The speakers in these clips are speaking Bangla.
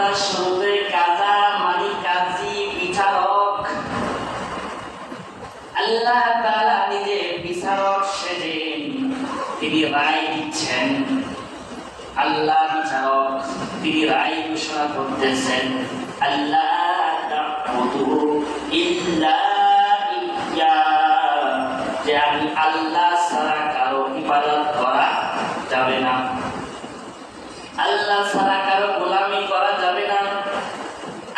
কথার শুরুতে কাজা মানে কাজী, বিচারক। আল্লাহ তাআলা নিজে বিচারক সেজে তিনি রায় দিচ্ছেন। আল্লাহ বিচারক, তিনি রায় ঘোষণা করতেছেন, আল্লাহ তা'বুদু ইল্লা ইয়্যা, যে আমি আল্লাহ ছাড়া কারো ইবাদত করা যাবে না, আল্লাহ ছাড়া কারো গোলামি করা যাবে না,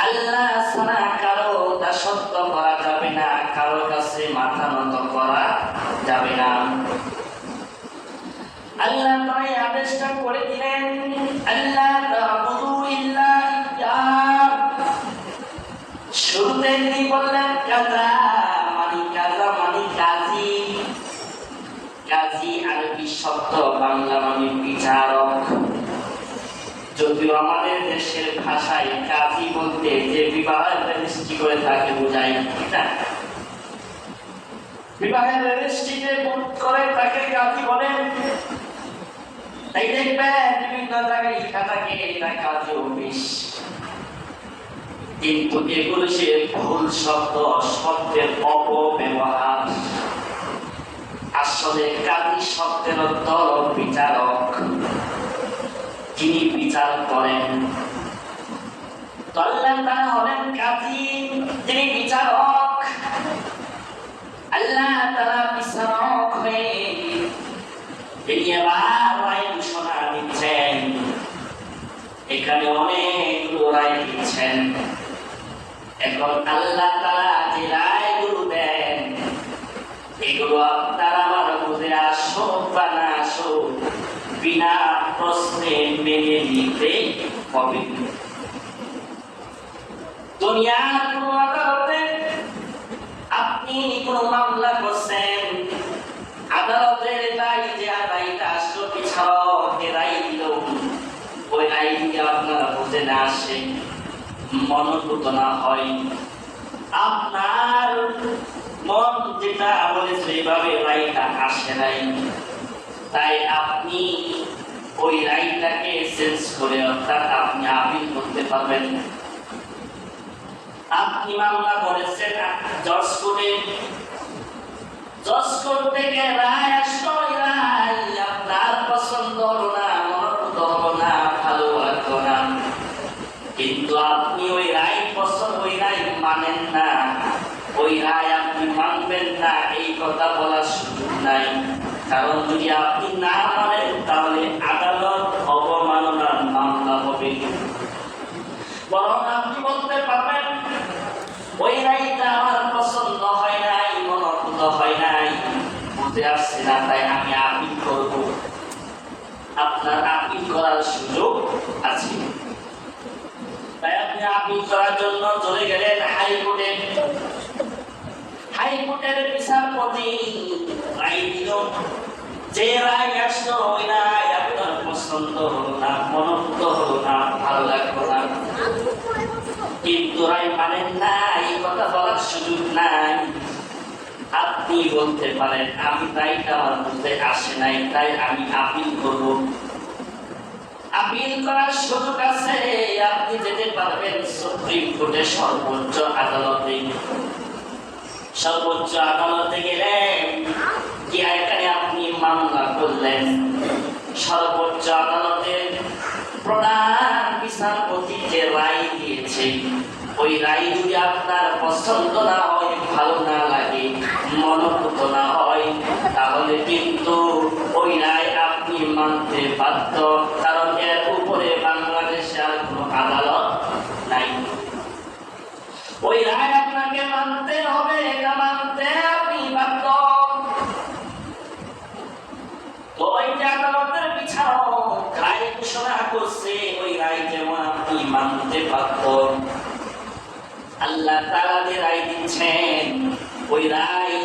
আল্লাহ ছাড়া কারো দাসত্ব করা যাবে না, কারো কাছে মাথা নত করা যাবে না। আল্লাহ তাই আদেশটা করে দিলেন, আল্লাহ তা'বুদু ইল্লা ইয়্যা। শুরুতে তিনি বললেন কাজা মানে কাজী। কাজী আরবি শব্দ, বাংলা মানে বিচারক। যদিও আমাদের দেশের ভাষায় কাজী বলতে যে বিবাহের রেজিস্ট্রি করে তাকে বোঝায়, ঠিক না? বিবাহের রেজিস্ট্রিতে করে তাকে কাজী বলেন। তাই দেখবেন বিভিন্ন জায়গায় লেখা থাকে এটা কাজী অফিস, কিন্তু এগুলো সে ভুল শব্দ, শব্দের অপব্যবহার। আসলে কাজী শব্দের অর্থ বিচারক, যিনি বিচার করেন। আল্লাহ তাআলা হলেন কাজী, তিনি বিচারক। আল্লাহ তাআলা বিচারক হয়ে তিনি এবার রায় ঘোষণা দিচ্ছেন। এখানে অনেকগুলো রায় দিচ্ছেন। এখন আল্লাহ তাআলা যে রায়গুলো দেন এগুলো আপনার আমার বুঝে আসুক বা না আসুক, বিনা প্রশ্নে মেনে নিতে হবে। দুনিয়ার কোন আদালতে আপনি কোন মামলা করছেন, আদালতের রায় যে রায়টা আসলো বিচারক রায় দিল, ওই রায় দিয়ে আপনারা বুঝে না আসে, মনোভূত না হয়, আপনার মন যেটা বলেছে এইভাবে রায়টা আসে নাই, তাই আপনি ওই রায়টাকে চেঞ্জ করে অর্থাৎ আপনি আপিল করতে পারবেন। আপনি মামলা করেছেন জজ কোর্টে, জজ কোর্ট থেকে রায় আসলো, রায় আপনার পছন্দ হলো না, মনোনীত হলো না, ভালো লাগলো না, কিন্তু আপনি ওই রায় পছন্দ, ওই রায় মানেন না, ওই রায় আপনি মানবেন না, এই কথা বলার সুযোগ নাই। কারণ যদি আপনি না মানেন তাহলে আদালত অবমাননার মামলা হবে। বরং আপনি বলতে পারবেন ওই রায়টা আমার পছন্দ হয় নাই, মনোনীত হয় নাই, বুঝে আসছে না, তাই আমি আপিল করব। আপনার আপিল করার সুযোগ আছে। তাই আপনি আপিল করার জন্য চলে গেলেন হাইকোর্টে। হাইকোর্টের বিচারপতি রায় দিল, যে রায় আসলো ওই রায় আপনার পছন্দ হলো না, মনোনীত হলো না, ভালো লাগলো না, কিন্তু রায় মানেন না, এই কথা বলার সুযোগ নাই। আপনি বলতে পারেন আমি রায়টা আমার বুঝতে আসে নাই, তাই আমি আপিল করব। আপিল করার সুযোগ আছে, আপনি যেতে পারবেন সুপ্রিম কোর্টে, সর্বোচ্চ আদালতে। সর্বোচ্চ আদালতে গেলেন, কি এখানে আপনি মামলা করলেন, সর্বোচ্চ আদালতের প্রধান বিচারপতি যে রায় দিয়েছে ওই রায় যদি আপনার পছন্দ না হয়, ভালো না লাগে, মনোনীত না হয়, তাহলে কিন্তু ওই রায় আপনি মানতে বাধ্য। কারণ এর উপরে বাংলাদেশে আর কোনো আদালত নাই। ওই রায় আপনাকে মানতে হবে, এটা মানতে আপনি বাধ্য। তো ওই যে আদালতের বিচারক রায় ঘোষণা করছে, ওই রায় যেমন আপনি মানতে বাধ্য। আল্লাহ তাআলা যে রায় দিচ্ছেন ওই রায়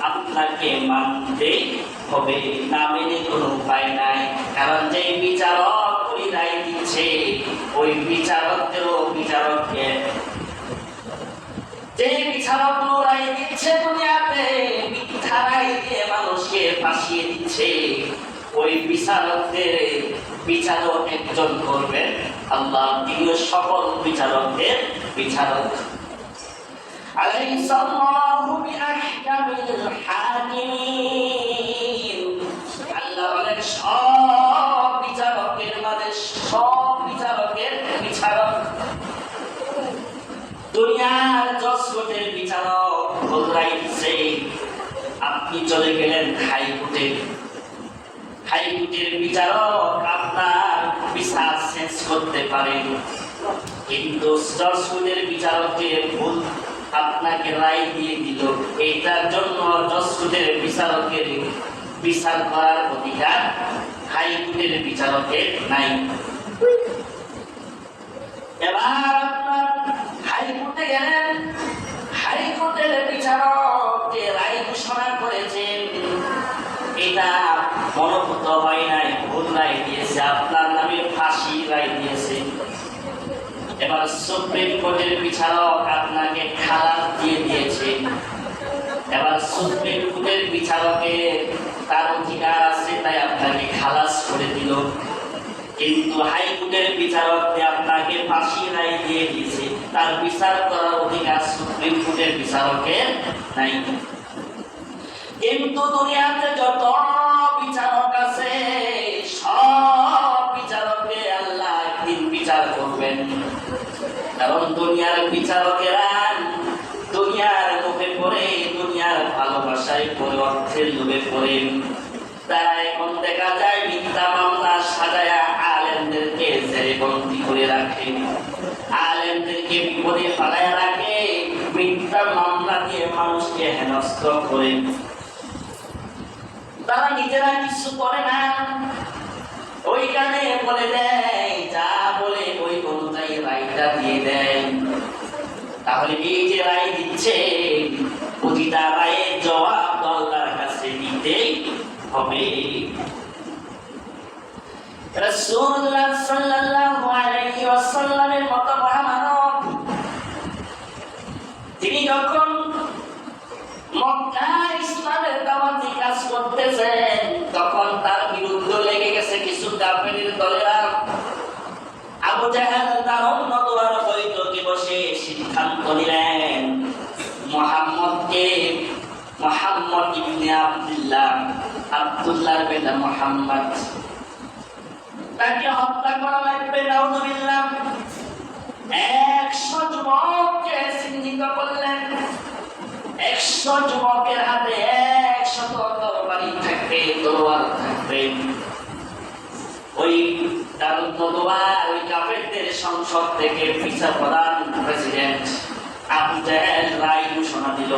আপনাকে মানতে হবে, না মেনে কোনো উপায় নাই। কারণ যে বিচারক ওই রায় দিচ্ছে ওই বিচারকদেরও বিচারককে, যে বিচারক রায় দিচ্ছে দুনিয়াতে মিথ্যা রায় দিয়ে মানুষকে ফাঁসিয়ে দিচ্ছে, ওই বিচারকদের বিচারক একজন করবেন আল্লাহ তিনিও সকল বিচারকের বিচারক। আলাইসাল্লাহু বিআহকামিল হাকিমিন। আল্লাহ বলেন সব বিচারকের মাঝে সব বিচারকের বিচারক। দুনিয়ার জজকোর্টের বিচারক বদলাইছে, আপনি চলে গেলেন হাইকোর্টে। হাইকোর্টের বিচারক আপনার বিচার চেঞ্জ করতে পারেন, কিন্তু জজকোর্টের বিচারকের ভুল আপনাকে রায় দিয়ে দিল, এইটার জন্য জজকোর্টের বিচারকের বিচার করার অধিকার হাইকোর্টের বিচারকের নাই। এবার আপনার হাইকোর্টে গেলেন, হাইকোর্টের বিচারক যে রায় ঘোষণা করেছেন এটা মনোভূত হয় নাই, ভুল রায় দিয়েছে, আপনার নামে ফাঁসি রায় দিয়েছে। এবার সুপ্রিম কোর্টের বিচারক আপনাকে খালাস দিয়ে দিয়েছে। এবার সুপ্রিম কোর্টের বিচারকের তার অধিকার আছে, তাই আপনাকে খালাস করে দিল, কিন্তু হাইকোর্টের বিচারক আপনাকে ফাঁসি রায় দিয়ে দিয়েছে, তার বিচার করার অধিকার সুপ্রিম কোর্টের বিচারকের নাই। কিন্তু দুনিয়াতে যত বিচারক আছে সব বিচারককে আল্লাহ একদিন বিচার করবেন, কারণ দুনিয়ার বিচারকেরা দুনিয়ার লোভে পড়ে, দুনিয়ার ভালোবাসায় পড়ে, অর্থের লোভে পড়ে। তারা এখন দেখা যায় মিথ্যা মামলা সাজায়া আলেমদেরকে জেলে বন্দী করে রাখে, আলেমদেরকে বিপদে পালায় রাখে, মিথ্যা মামলা দিয়ে মানুষকে হেনস্থ করে। তারা নিজেরা কিছু করে না, ওইখানে বলে দেয়, যা বলে ওই অনুযায়ী রায়টা দিয়ে দেয়। তাহলে এই যে রায় দিচ্ছে প্রতিটা রায়ের জবাব আল্লাহর কাছে দিতেই হবে। রাসূলুল্লাহ সাল্লাল্লাহু আলাইহি ওয়াসাল্লামের মতো মহামানব তিনি যখন মক্কায় ইসলামের দাওয়াতি কাজ করতেছেন, তখন তার বিরুদ্ধে লেগে গেছে কিছু কাফেরের দলেরা। আবু জাহেল তার অন্য দোয়ার বৈঠকে বসে সিদ্ধান্ত নিলেন মুহাম্মদ ইবনে আব্দুল্লাহর বেটা মুহাম্মদ, তাকে হত্যা করা লাগবে। নাউযুবিল্লাহ। 100 যুবককে চিহ্নিত করলেন, 100 যুবকের হাতে 100 তরবারি থাকবে, তরোয়ার থাকবে। ওই ওই কাফেরদের সংসদ থেকে বিচার প্রধান প্রেসিডেন্ট আবু জাহেল রায় ঘোষণা দিল,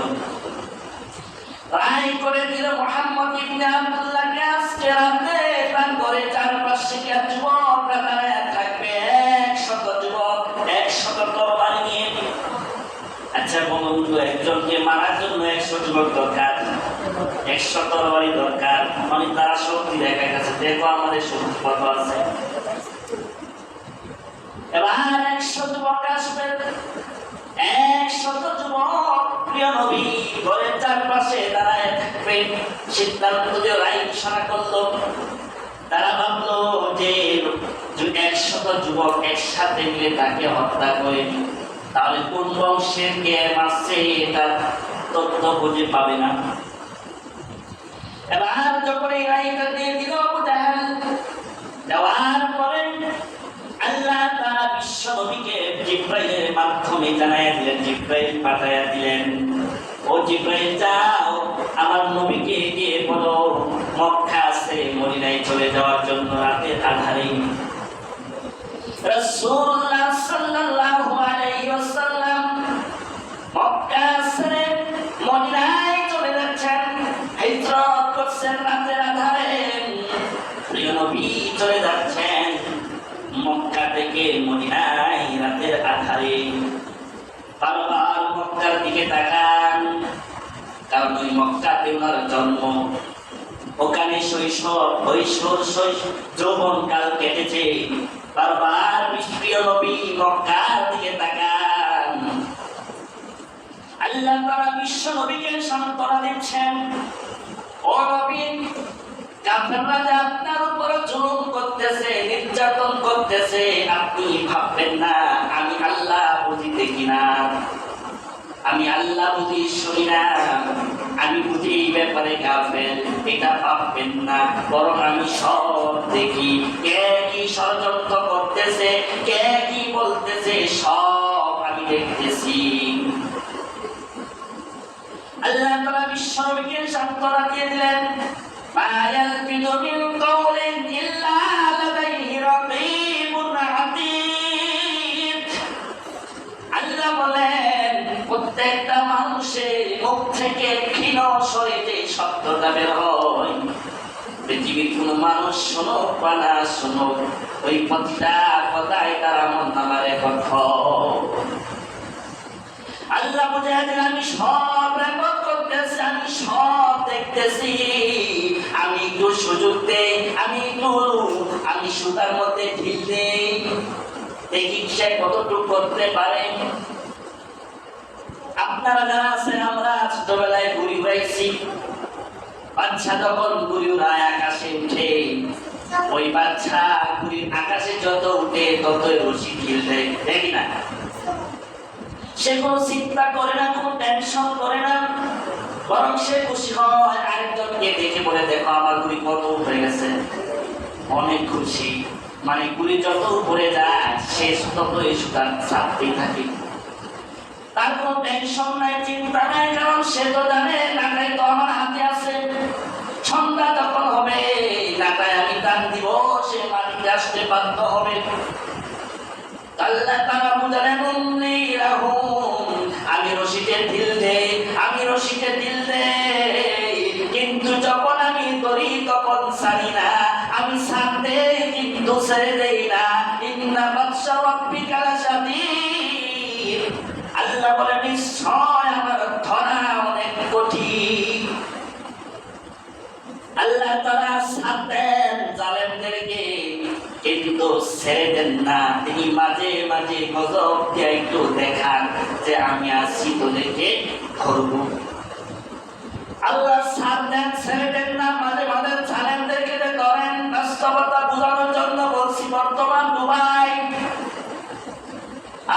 রায় করে দিল মুহাম্মদ ইবনে আব্দুল্লাহকে আজকে রাতে তার ঘরে চারপাশে যুবকরা দাঁড়ায় থাকবে, 100 যুবক 100 তরবারি নিয়ে। আচ্ছা বলুন তো, একজনকে মারার জন্য 100 যুবক দরকার, 100 তরবারি দরকার, মানে তারা শক্তি দেখা গেছে, দেখো আমাদের শক্তি কত আছে। এবার 100 যুবক আসবে, 100 যুবক প্রিয় নবী ঘরের চারপাশে দাঁড়ায় থাকবে। সিদ্ধান্ত যে রায় ঘোষণা করলো, তারা ভাবলো যে 100 যুবক একসাথে মিলে তাকে হত্যা করে, তাহলে কোন বংশের কে মারছে এটা তথ্য খুঁজে পাবে না। এবার যখন এই রায়টা দিয়ে দিল আবু জাহেল, দেওয়ার পরে আল্লাহ তাআলা বিশ্ব নবীকে জিবরাইলের মাধ্যমে জানায়া দিলেন, জিবরাইল পাঠায়া দিলেন, ও জিবরাইল যাও আমার নবীকে গিয়ে বলো মক্কা আছে মদিনায় চলে যাওয়ার জন্য রাতের আধারে। রাসূলুল্লাহ সাল্লাল্লাহু আলাইহি ওয়াসাল্লাম মক্কা ছেড়ে মদিনায় চলে যাচ্ছেন, হিজরত করছেন রাতের আধারে। প্রিয় নবী চলে যাচ্ছেন মক্কা থেকে মদিনায় রাতের আধারে। বারবার মক্কার দিকে তাকান, কারণ ওই মক্কাতে ওনার জন্ম, ওখানে শৈশব যৌবন কাল কেটেছে। বারবার প্রিয় নবী মক্কার দিকে তাকান। আল্লাহ তাআলা বিশ্ব নবীকে সান্ত্বনা দিচ্ছেন, ও নবী কাফেররা যে আপনার উপর জুলুম করতেছে, নির্যাতন করতেছে, আপনি ভাববেন না আমি আল্লাহ বুঝি দেখি না, আমি আল্লাহ বুঝি শুনি না, আমি বুঝি এই ব্যাপারে কাফের, এটা ভাববেন না। বরং আমি সব দেখি, কে কি ষড়যন্ত্র করতেছে, কে কি বলতেছে, সব আমি দেখতেছি। আল্লাহ তাআলা বিশ্বনবীকে সান্ত্বনা দিয়ে দিলেন, মা ইয়ালফিযু মিন কাওলিন ইল্লা লাদাইহি রাকীবুন আতীদ। আল্লাহ বলেন প্রত্যেকটা মানুষের মুখ থেকে ক্ষীণ স্বরে যে শব্দটা বের হয়, পৃথিবীর কোন মানুষ শোনুক বা না শোনুক, ওই প্রতিটা কথায় তার আমলনামার রেকর্ড হয়। আল্লাহ বুঝাই দিলেন আমি সব রেকর্ড করতেছি, আমি সব দেখতেছি। আমি একটু সুযোগ দেই, আমি সুতার মধ্যে ঢিল দেই, দেখি সে কতটুকু করতে পারে। আপনারা যারা আছেন, আমরা ছোটবেলায় ঘুড়ি উড়াইছি, বাচ্চা যখন ঘুড়ি উড়ায় আকাশে উঠে, ওই বাচ্চা ঘুড়ির আকাশে যত উঠে ততই রশি ঢিল দেয়, দেখি না? সে কোনো চিন্তা করে না, কোনো টেনশন করে না, বরং সে খুশি হয় আরেকজনকে দেখে বলে দেখো আমার ঘুড়ি কত উপরে গেছে, অনেক খুশি। মানে ঘুড়ি যত উপরে যায় সে ততই সুতার চাপতেই থাকে, তার কোনো টেনশন নাই, চিন্তা নাই, কারণ সে তো জানে নাটাই তো আমার হাতে আছে। সন্ধ্যা যখন হবে নাটায় আমি টান দিব, সে মাটিতে আসতে বাধ্য হবে। আল্লাহ তাআলা বুঝালেন আমি রশিতে ঢিল দেই, আমি রশিতে ঢিল দেই, কিন্তু যখন আমি ধরি তখন ছাড়ি না, আমি ছাড়তে কিন্তু ছেড়ে দেই না। ইন্না বাতশা রাব্বিকা লাশাদীদ। আল্লাহ বলে নিশ্চয় আমার ধরা অনেক কঠিন। আল্লাহ তাআলা ছাড়তেন জালেমদেরকে, কিন্তু ছেড়ে দেন না। তিনি মাঝে মাঝে গজব দিয়ে একটু দেখান যে আমি আছি তোদেরকে ধরব। আল্লাহ ছাড়তেন, ছেড়ে দেন না, মাঝে মাঝে জালেমদেরকে ধরেন। বাস্তবতা বোঝানোর জন্য বলছি, বর্তমান দুবাই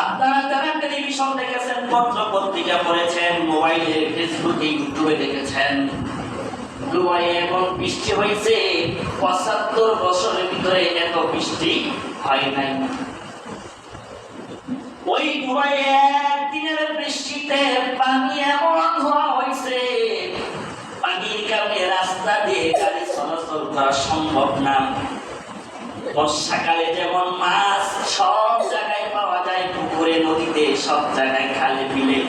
আপনারা যারা টেলিভিশন দেখেছেন, পত্র পত্রিকা পড়েছেন, মোবাইলে ফেসবুকে ইউটিউবে দেখেছেন, দুবাইয়ে এখন বৃষ্টি হয়েছে ৭৫ বছরের ভিতরে এত বৃষ্টি হয় নাই। ওই দুবাইয়ে একদিনের বৃষ্টিতে পানি এমন হওয়া হয়েছে, পানির কারণে রাস্তা দিয়ে গাড়ি চলাচল করা সম্ভব না। বর্ষাকালে যেমন মাছ সব জায়গায় পাওয়া যায়, পুকুরে, নদীতে, সব জায়গায়, খালে বিলে,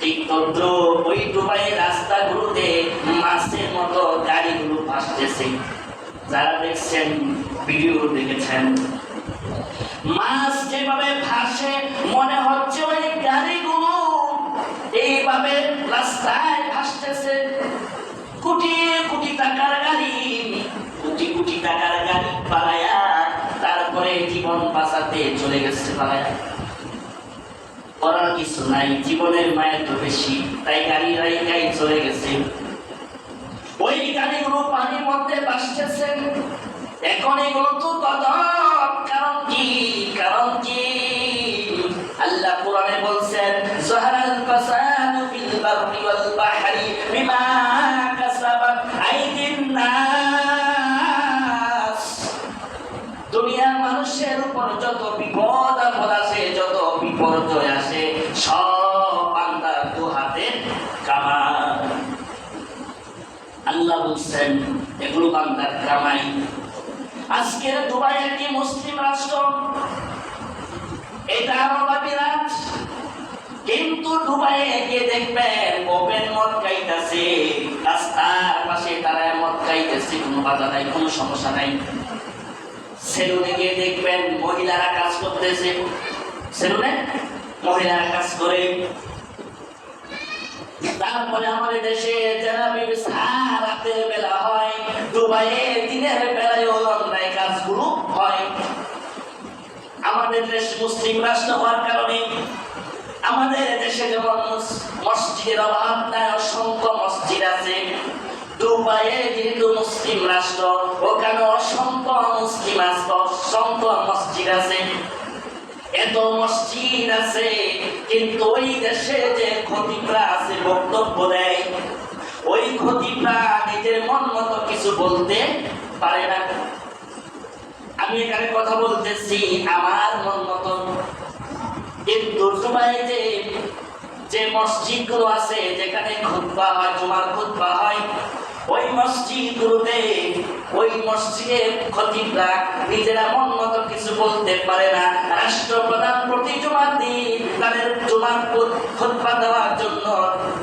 ঠিক তদ্র ওই দুবাইয়ের রাস্তাগুলোতে মাছের মতো গাড়িগুলো ভাসতেছে। যারা দেখছেন, ভিডিও দেখেছেন, মাছ যেভাবে ভাসে মনে হচ্ছে ওই গাড়িগুলো এইভাবে রাস্তায় ভাসতেছে। কোটি কোটি টাকার গাড়ি, কোটি কোটি টাকার গাড়ি পালায়া তারপরে জীবন বাঁচাতে চলে গেছে পালায়া। করার কিছু নাই, জীবনের মায়া তো বেশি, তাই গাড়ি রাইকাই চলে গেছে। ওই গাড়িগুলো পানির মধ্যে ভাসতেছে। এখন এগুলো তো গজব। কারণ কি? কারণ কি? আল্লাহ কোরআনে বলছেন, যাহারাল ফাসাদু ফিল বাররি ওয়াল বাহরি বিমা কাসাবাত আইদিন নাস। দুনিয়ার মানুষের উপর যত বিপদ আপদ আসে, যত বিপর্যয় আসে, সব বান্দার দু হাতের কামাই। আল্লাহ বলছেন এগুলো বান্দার কামাই। আজকের দুবাই একটি মুসলিম রাষ্ট্র, এটা আরবাবী রাজ, কিন্তু দুবাইয়ে গিয়ে দেখবেন ওপেন মদ খাইতেছে, রাস্তার পাশে দাঁড়ায় মদ খাইতেছে, কোনো বাধা নাই, কোনো সমস্যা নাই। সেলুনে গিয়ে দেখবেন মহিলারা কাজ করতেছে, সেলুনে মহিলারা কাজ করে। তারপরে আমাদের দেশে যারা রাতের বেলা হয়, দুবাইয়ে দিনের বেলায় অন্যায় কাজগুলো হয়। আমাদের দেশ মুসলিম রাষ্ট্র হওয়ার কারণে আমাদের দেশে যেমন মসজিদের অভাব নাই, অসংখ্য মসজিদ আছে, দুবাইয়ে যেহেতু মুসলিম রাষ্ট্র, ওখানে অসংখ্য মুসলিম আছে, অসংখ্য মসজিদ আছে, এত মসজিদ আছে, কিন্তু ওই দেশে যে খতিবরা আছে বক্তব্য দেয়, ওই খতিবরা নিজের মন মতো কিছু বলতে পারে না। আমি এখানে কথা বলতেছি আমার মন মতো, কিন্তু দুবাইতে যে মসজিদগুলো আছে যেখানে খুতবা হয়, জুমার খুতবা হয়, ওই মসজিদগুলোতে ওই মসজিদে খতিবরা নিজেরা মন মতো কিছু বলতে পারে না। রাষ্ট্রপ্রধান প্রতি জুমার দিন তাদের জুমার খুতবা দেওয়ার জন্য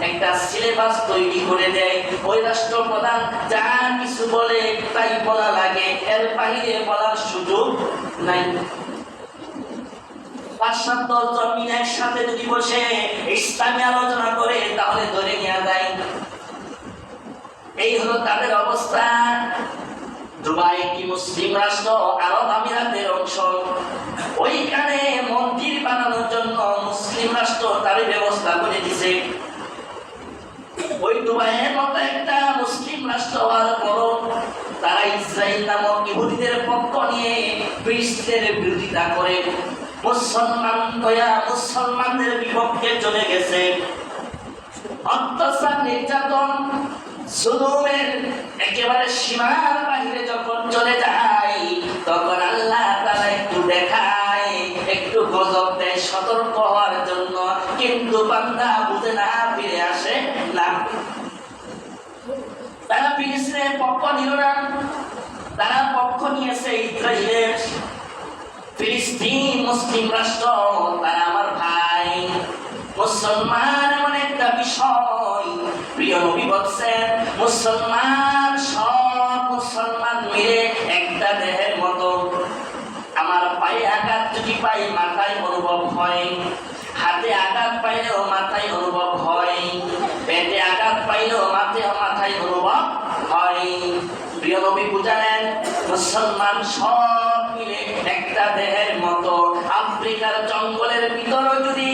একটা সিলেবাস তৈরি করে দেয়। ওই রাষ্ট্রপ্রধান যা কিছু বলে তাই বলা লাগে, এর বাইরে বলার সুযোগ নাই। ৫-৭ জন মিলে একসাথে যদি বসে ইসলামী আলোচনা করে তাহলে ধরে নেওয়া যায়। এই হলো তাদের অবস্থা। দুবাই একটি মুসলিম রাষ্ট্র, আরব আমিরাতের অংশ। ওইখানে মন্দির বানানোর জন্য মুসলিম রাষ্ট্র তার ব্যবস্থা করে দিছে। ওই দুবাইয়ের মতো একটা মুসলিম রাষ্ট্র হওয়ার পরও তারা ইসরায়েল নামক ইহুদিদের পক্ষ নিয়ে ফিলিস্তিনের বিরোধিতা করে মুসলমানদের বিপক্ষে চলে গেছে। অত্যাচার, নির্যাতন, জুলুমের একেবারে সীমার বাইরে যখন চলে যায়, তখন আল্লাহ তাআলা একটু দেখায়, একটু গজব দেয় সতর্ক হওয়ার জন্য, কিন্তু বান্দা বুঝে না, ফিরে আসে না। তারা ফিলিস্তিনের পক্ষ নিল না, তারা পক্ষ নিয়েছে ইসরায়েলের। ফিলিস্তিন মুসলিম রাষ্ট্র, তারা আমার ভাই। মুসলমান এমন একটা বিষয়, প্রিয় নবী বলছেন, মুসলমান সব মুসলমান মিলে একটা দেহের মতো। আমার পায়ে আঘাত যদি পাই মাথায় অনুভব হয়, হাতে আঘাত পাইলেও মাথায় অনুভব হয়, পেটে আঘাত পাইলেও মাথায় অনুভব হয়। প্রিয় নবী বুঝালেন, মুসলমান সব মিলে একটা দেহের মতো। আফ্রিকার জঙ্গলের ভিতরে যদি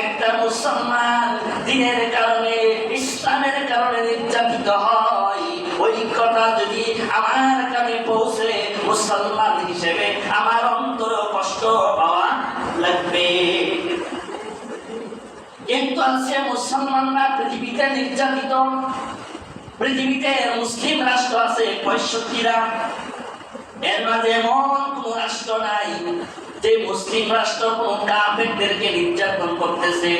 একটা মুসলমান দিনের কারণে, ইসলামের কারণে নির্যাতিত হয়, ওই কথা যদি আমার কানে পৌঁছে, মুসলমান হিসেবে আমার অন্তর কষ্ট পাওয়া লাগবে। কিন্তু আছে মুসলমানরা পৃথিবীতে নির্যাতিত। পৃথিবীতে মুসলিম রাষ্ট্র আছে ৬৫টা, এর মাঝে এমন কোন রাষ্ট্র নাই যে মুসলিম রাষ্ট্র কোন কাফেরদেরকে নির্যাতন করতেছে,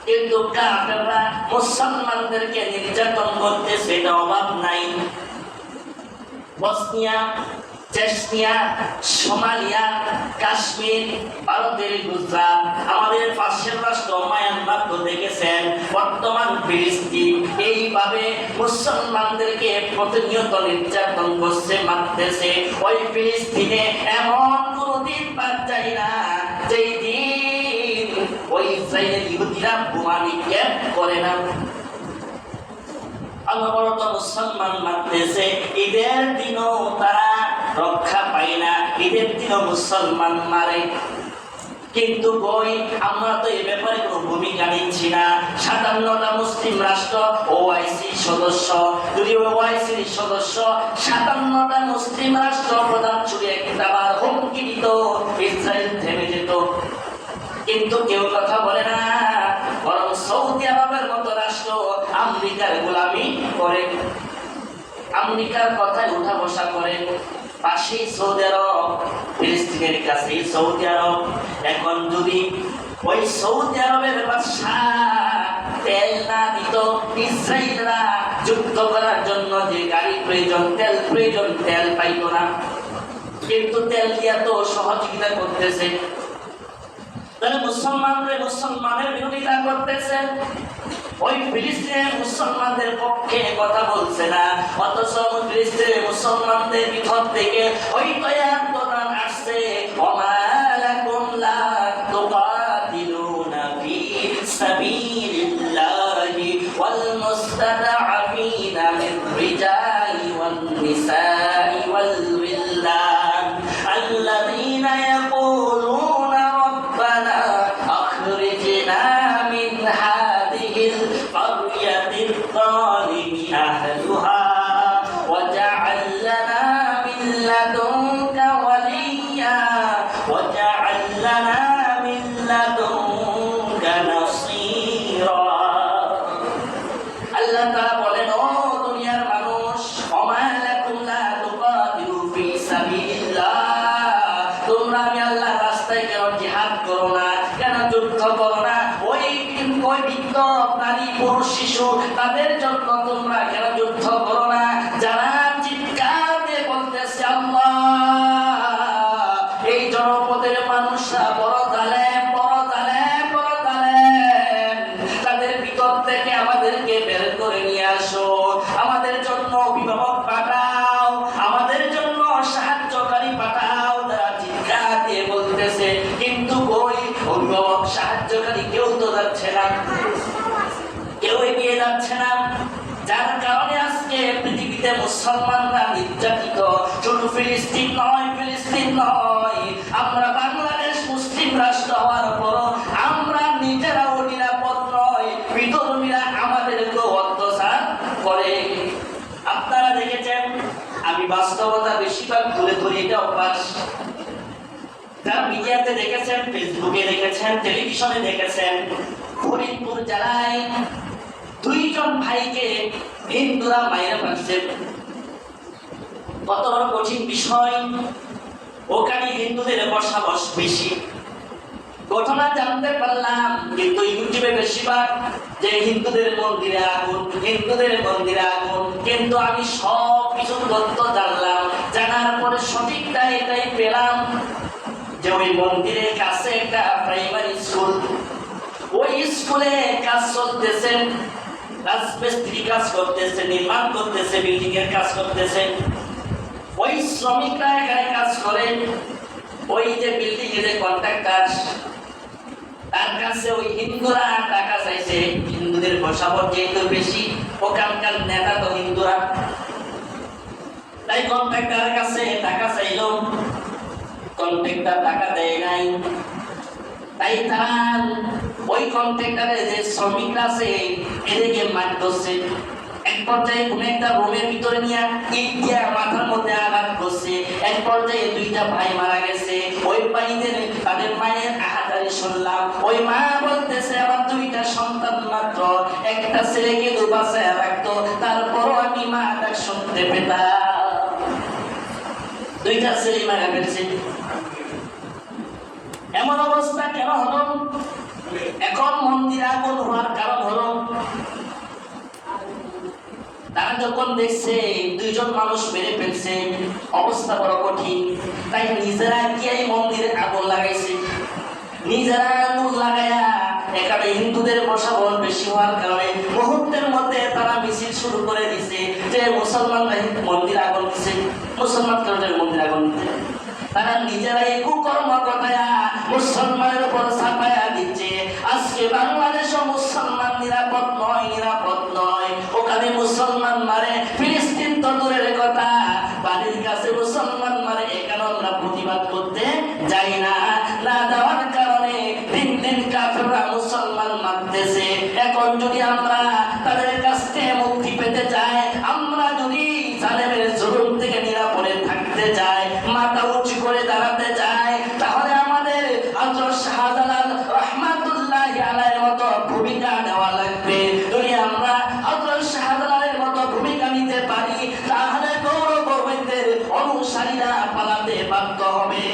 কিন্তু কাফেররা মুসলমানদেরকে নির্যাতন করতেছে, এটা অভাব নাই। বসনিয়া, চেচনিয়া, সোমালিয়া, কাশ্মীর, ভারতের গুজরাট, আমাদের পাশের রাষ্ট্র মায়ানমার তো দেখেছেন, বর্তমান ফিলিস্তিন, এইভাবে মুসলমানদেরকে প্রতিনিয়ত নির্যাতন করছে, মারতেছে। ওই ফিলিস্তিনে এমন কোনদিন বাদ যায় না যেই দিন ওই ইসরায়েলের ইহুদিরা বোমা নিক্ষেপ করে না। অনবরত মুসলমান মারতেছে, ঈদের দিনও তারা রক্ষা পায় না, ঈদের দিনও মুসলমান মারে। কিন্তু বই আমরা তো এই ব্যাপারে কোনো ভূমিকা নিচ্ছি না। ৫৭টা মুসলিম রাষ্ট্র ওআইসি সদস্য, যদি ওআইসির সদস্য ৫৭টা মুসলিম রাষ্ট্র প্রধান চুরি একটাবার হুমকি দিত, ইসরায়েল থেমে যেত। কিন্তু কেউ কথা বলে না, বরং সৌদি আরবের মতো রাষ্ট্র আমেরিকার গোলামি করে, আমেরিকার কথায় উঠা বসা করে। পাশেই সৌদি আরব, ফিলিস্তিনের কাছে সৌদি আরব। এখন যদি ওই সৌদি আরবের বাদশা তেল না দিত, ইসরায়েলরা যুদ্ধ করার জন্য যে গাড়ি প্রয়োজন, তেল প্রয়োজন, তেল পাইত না। কিন্তু তেল দিয়া তো সহযোগিতা করতেছে, তাহলে মুসলমানের বিরোধিতা করতেছে। ওই ফিলিস্তিনের মুসলমানদের পক্ষে কথা বলছে না, অথচ ফিলিস্তিনের মুসলমানদের ভিতর থেকে ওই আন্দোলন আসছে, ওমা লাকুম লা তুকাতিলুনা ফি সাবিলিল্লাহি ওয়াল মুস্তাদআফিনা মির রিজালি ওয়ান নিসাই ওয়াল উইলদান আল্লাযীনা ইয়াকুলুনা রাব্বানা আখরিজনা মিন হাযিহিল قرية الظالم أهلها যুদ্ধ করো না। ওই বৃদ্ধ নারী পুরুষ শিশু তাদের জন্য তোমরা কেন যুদ্ধ করো না? যারা চিৎকার দিয়ে বলতেছে আল্লাহ, এই জনপদের মানুষরা বড় জালেম, বড় জালেম, বড় জালেম, তাদের ভিতর থেকে আমাদেরকে বের করে নিয়ে আসো, আমাদের জন্য অভিভাবক পাঠাও, আমাদের জন্য সাহায্যকারী পাঠাও। তারা চিৎকার দিয়ে বলতেছে, কিন্তু ওই অভিভাবক সাহায্যকারী কেউ তো যাচ্ছে না, কেউ এগিয়ে যাচ্ছে না। যার কারণে আজকে পৃথিবীতে মুসলমানরা নির্যাতিত। শুধু ফিলিস্তিন নয়, ফিলিস্তিন নয়, আমরা বাংলাদেশ মুসলিম রাষ্ট্র হওয়ার পর আমরা নিজেরাও নিরাপদ নয়, বিধর্মীরা আমাদেরকেও অত্যাচার করে। আপনারা দেখেছেন, আমি বাস্তবতা বেশিরভাগ তুলে ধরি, এটা অভ্যাস। যারা মিডিয়াতে দেখেছেন, ফেসবুকে দেখেছেন, টেলিভিশনে দেখেছেন, ফরিদপুর জেলায় দুইজন ভাইকে হিন্দুরা মাইরা ফেলছে। কত বড় কঠিন বিষয়! ওখানে হিন্দুদের বসবাস বেশি। ঘটনা জানতে পারলাম, কিন্তু ইউটিউবে বেশিরভাগ যে হিন্দুদের মন্দিরে আগুন, হিন্দুদের মন্দিরে আগুন। কিন্তু আমি সব কিছু তথ্য জানলাম, জানার পরে সঠিকটা এটাই পেলাম যে ওই মন্দিরের কাছে একটা প্রাইমারি স্কুল, ওই স্কুলে কাজ চলতেছে, রাজমিস্ত্রি কাজ করতেছে, নির্মাণ করতেছে, বিল্ডিং এর কাজ করতেছে। ওই শ্রমিকরা এখানে কাজ করে। ওই যে বিল্ডিং এর কন্ট্রাক্টর, তার কাছে ওই হিন্দুরা টাকা চাইছে। হিন্দুদের বসাবট যেহেতু বেশি, ওখানকার নেতা তো হিন্দুরা, তাই কন্ট্রাক্টরের কাছে টাকা চাইল। কন্ট্রাক্টর টাকা দেয় নাই, তাই তারা ওই কন্ট্রাক্টরের যে শ্রমিকরা আছে এদেরকে মার করছে। এক পর্যায়ে কোন একটা রুমের ভিতরে নিয়ে ইট দিয়ে মাথার মধ্যে আঘাত করছে। এক পর্যায়ে দুইটা ভাই মারা গেছে। ওই ভাইদের তাদের মায়ের আহাজারি শুনলাম। ওই মা বলতেছে, আমার দুইটা সন্তান মাত্র, একটা ছেলেকে বাঁচায় রাখতো, তারপরও আমি মা ডাক শুনতে পেতাম। দুইটা ছেলে মারা গেছে। এমন অবস্থা কেন হলো? এখন মন্দির আগুন হওয়ার কারণ হলো তারা যখন দেখছে দুইজন মানুষ মেরে ফেলছে, অবস্থা বড় কঠিন, তাই নিজেরা গিয়ে মন্দিরে আগুন লাগাইছে। নিজেরা আগুন লাগাইয়া এখানে হিন্দুদের বসবাস বেশি হওয়ার কারণে মুহূর্তের মধ্যে তারা মিছিল শুরু করে দিছে যে মুসলমানরা মন্দির আগুন দিচ্ছে, মুসলমান কেন মন্দির আগুন দিচ্ছে। তারা নিজেরাই কুকর্ম ঘটায়া মুসলমানের উপর ছাপায়া দিচ্ছে। আজকে বাংলাদেশও মুসলমান নিরাপদ নয়, নিরাপদ নয়। ওখানে মুসলমান মারে, ফিলিস্তিন তো দূরের কথা, বাড়ির কাছে মুসলমান মারে। এখানে আমরা প্রতিবাদ করতে যাই না, না যাওয়ার কারণে দিন দিন কাফেররা মুসলমান মারতেছে। এখন যদি আমরা তাদের কাছ থেকে মুক্তি পেতে চাই, আমরা যদি জালেমের জুলুম থেকে নিরাপদে থাকতে চাই, মাথা উঁচু করে দাঁড়াতে চাই, তাহলে আমাদের হযরত শাহজালাল রাহমাতুল্লাহি আলাইহির মতো ভূমিকা নেওয়া লাগবে। যদি আমরা হযরত শাহজালালের মতো ভূমিকা নিতে পারি, তাহলে গৌরবদের অনুসারীরা পালাতে বাধ্য হবে।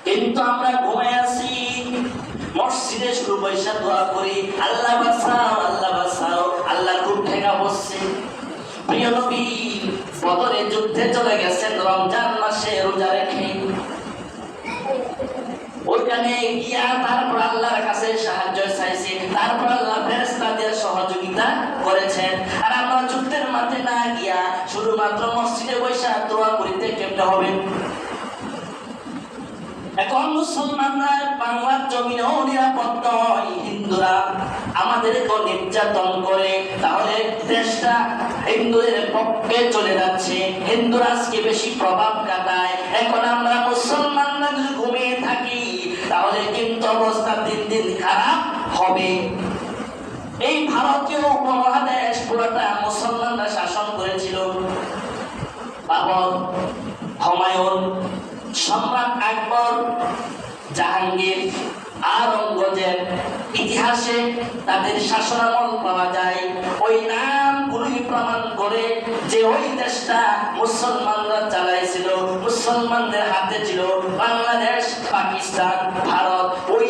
কিন্তু আমরা ঘুমায় আছি, মসজিদে শুরু পয়সা দোয়া করি, আল্লাহ বাঁচাও, আল্লাহ বাঁচাও, আল্লাহ খুব ঠেকা বসছে। প্রিয় নবী বদরের যুদ্ধে চলে গেছেন রমজান মাসে রোজা রেখে। ওইখানে গিয়া তারপর আল্লাহর কাছে সাহায্য চাইছে, তারপর আল্লাহ ফেরেশতাদের সহযোগিতা করেছেন। আর আমরা যুদ্ধের মাঠে না গিয়া শুধুমাত্র মসজিদে বসে দোয়া করিতে কেমনে হবে? এখন মুসলমানরা বাংলার জমিনেও নিরাপদ নয়, হিন্দুরা আমাদেরকে নির্যাতন করে, তাহলে দেশটা হিন্দুদের পক্ষে চলে যাচ্ছে। হিন্দুরা আজকে বেশি প্রভাব খাটায়। এখন আমরা মুসলমানরা যদি ঘুমিয়ে থাকি, তাহলে কিন্তু অবস্থা দিন দিন খারাপ হবে। এই ভারতীয় উপমহাদেশ পুরোটা মুসলমানরা শাসন করেছিল। বাবর, হুমায়ুন, সম্রাট আকবর, জাহাঙ্গীর, আওরঙ্গজেব, ইতিহাসে তাদের শাসনামল পাওয়া যায়। ওই নামগুলোই প্রমাণ করে যে ওই দেশটা মুসলমানরা চালাইছিল, মুসলমানদের হাতে ছিল। বাংলাদেশ, পাকিস্তান, ভারত ওই